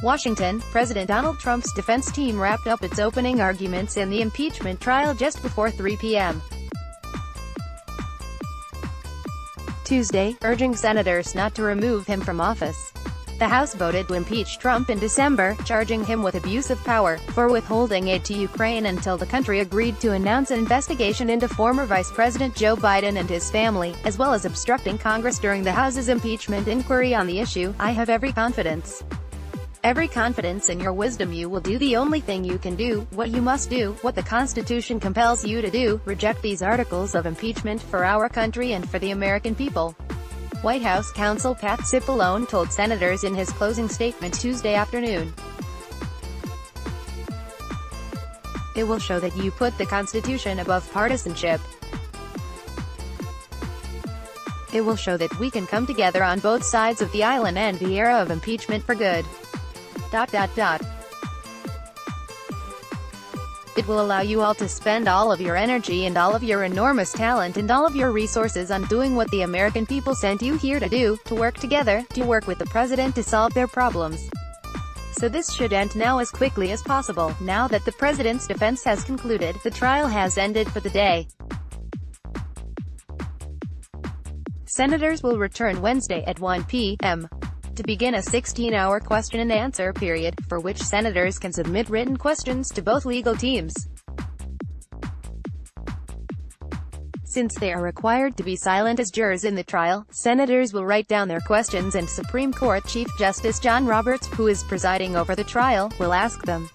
Washington, President Donald Trump's defense team wrapped up its opening arguments in the impeachment trial just before 3 p.m. Tuesday, urging senators not to remove him from office. The House voted to impeach Trump in December, charging him with abuse of power for withholding aid to Ukraine until the country agreed to announce an investigation into former Vice President Joe Biden and his family, as well as obstructing Congress during the House's impeachment inquiry on the issue. I have every confidence in your wisdom. You will do the only thing you can do, what you must do, what the Constitution compels you to do, reject these articles of impeachment for our country and for the American people. White House counsel Pat Cipollone told senators in his closing statement Tuesday afternoon. It will show that you put the Constitution above partisanship. It will show that we can come together on both sides of the aisle and end the era of impeachment for good. It will allow you all to spend all of your energy and all of your enormous talent and all of your resources on doing what the American people sent you here to do, to work together, to work with the president to solve their problems. So this should end now as quickly as possible. Now that the president's defense has concluded, the trial has ended for the day. Senators will return Wednesday at 1 p.m. to begin a 16-hour question-and-answer period, for which senators can submit written questions to both legal teams. Since they are required to be silent as jurors in the trial, senators will write down their questions and Supreme Court Chief Justice John Roberts, who is presiding over the trial, will ask them.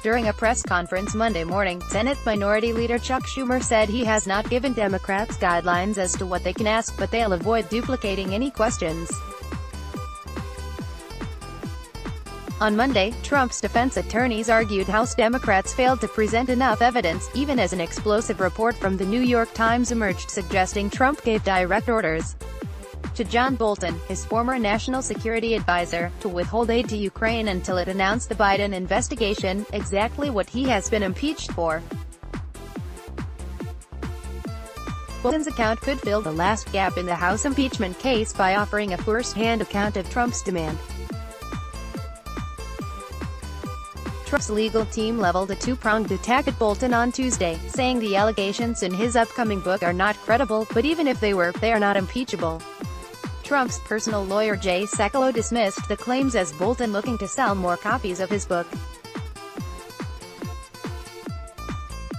During a press conference Monday morning, Senate Minority Leader Chuck Schumer said he has not given Democrats guidelines as to what they can ask, but they'll avoid duplicating any questions. On Monday, Trump's defense attorneys argued House Democrats failed to present enough evidence, even as an explosive report from the New York Times emerged suggesting Trump gave direct orders to John Bolton, his former national security advisor, to withhold aid to Ukraine until it announced the Biden investigation, exactly what he has been impeached for. Bolton's account could fill the last gap in the House impeachment case by offering a first-hand account of Trump's demand. Trump's legal team leveled a two-pronged attack at Bolton on Tuesday, saying the allegations in his upcoming book are not credible, but even if they were, they are not impeachable. Trump's personal lawyer Jay Sekulow dismissed the claims as Bolton looking to sell more copies of his book.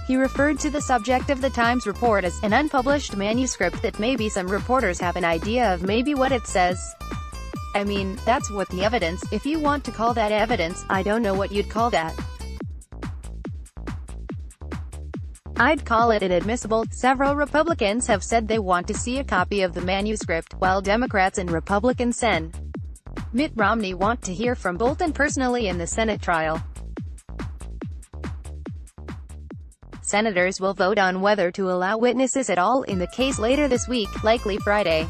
He referred to the subject of the Times report as an unpublished manuscript that maybe some reporters have an idea of maybe what it says. I mean, that's what the evidence, if you want to call that evidence, I don't know what you'd call that. I'd call it inadmissible. Several Republicans have said they want to see a copy of the manuscript, while Democrats and Republican Sen. Mitt Romney want to hear from Bolton personally in the Senate trial. Senators will vote on whether to allow witnesses at all in the case later this week, likely Friday.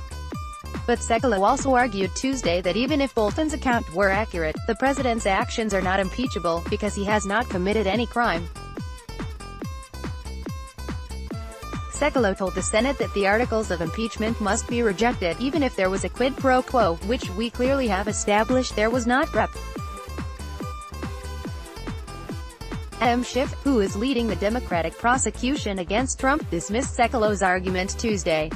But Sekulow also argued Tuesday that even if Bolton's account were accurate, the president's actions are not impeachable, because he has not committed any crime. Sekulow told the Senate that the articles of impeachment must be rejected, even if there was a quid pro quo, which we clearly have established there was not. Rep. Adam Schiff, who is leading the Democratic prosecution against Trump, dismissed Sekulow's argument Tuesday.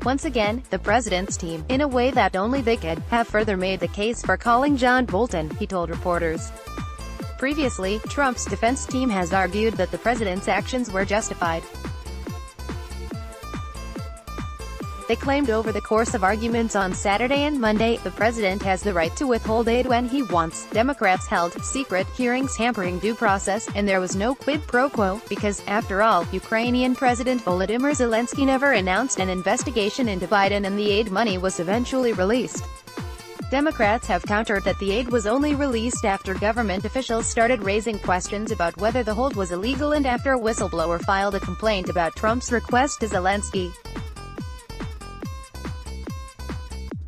Once again, the president's team, in a way that only they could, have further made the case for calling John Bolton, he told reporters. Previously, Trump's defense team has argued that the president's actions were justified. They claimed over the course of arguments on Saturday and Monday, the president has the right to withhold aid when he wants. Democrats held secret hearings hampering due process, and there was no quid pro quo, because, after all, Ukrainian President Volodymyr Zelensky never announced an investigation into Biden and the aid money was eventually released. Democrats have countered that the aid was only released after government officials started raising questions about whether the hold was illegal and after a whistleblower filed a complaint about Trump's request to Zelensky.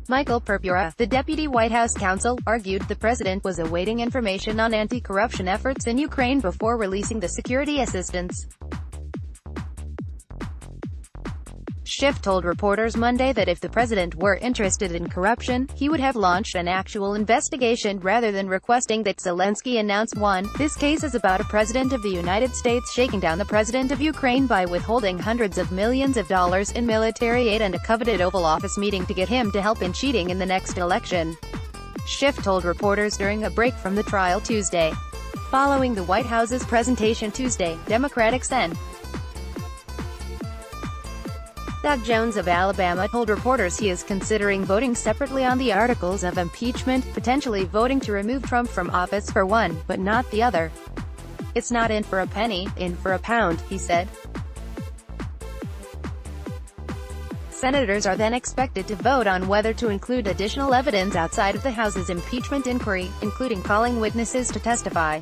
Michael Purpura, the deputy White House counsel, argued the president was awaiting information on anti-corruption efforts in Ukraine before releasing the security assistance. Schiff told reporters Monday that if the president were interested in corruption, he would have launched an actual investigation rather than requesting that Zelensky announce one. This case is about a president of the United States shaking down the president of Ukraine by withholding hundreds of millions of dollars in military aid and a coveted Oval Office meeting to get him to help in cheating in the next election. Schiff told reporters during a break from the trial Tuesday. Following the White House's presentation Tuesday, Democratic Sen. Doug Jones of Alabama told reporters he is considering voting separately on the articles of impeachment, potentially voting to remove Trump from office for one, but not the other. "It's not in for a penny, in for a pound," he said. Senators are then expected to vote on whether to include additional evidence outside of the House's impeachment inquiry, including calling witnesses to testify.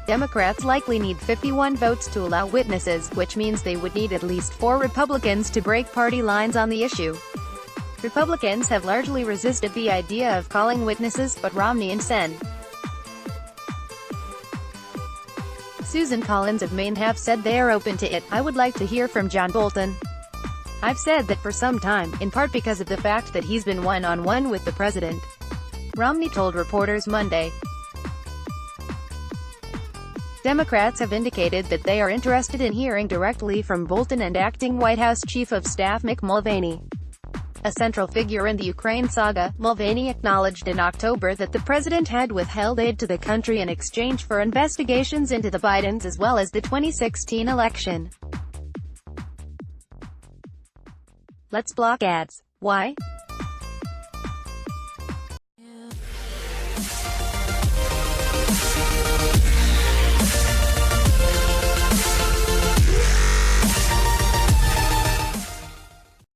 Democrats likely need 51 votes to allow witnesses, which means they would need at least 4 Republicans to break party lines on the issue. Republicans have largely resisted the idea of calling witnesses, but Romney and Sen. Susan Collins of Maine have said they are open to it. "I would like to hear from John Bolton. I've said that for some time, in part because of the fact that he's been one-on-one with the president," Romney told reporters Monday. Democrats have indicated that they are interested in hearing directly from Bolton and acting White House Chief of Staff Mick Mulvaney. A central figure in the Ukraine saga, Mulvaney acknowledged in October that the president had withheld aid to the country in exchange for investigations into the Bidens as well as the 2016 election. Let's block ads. Why?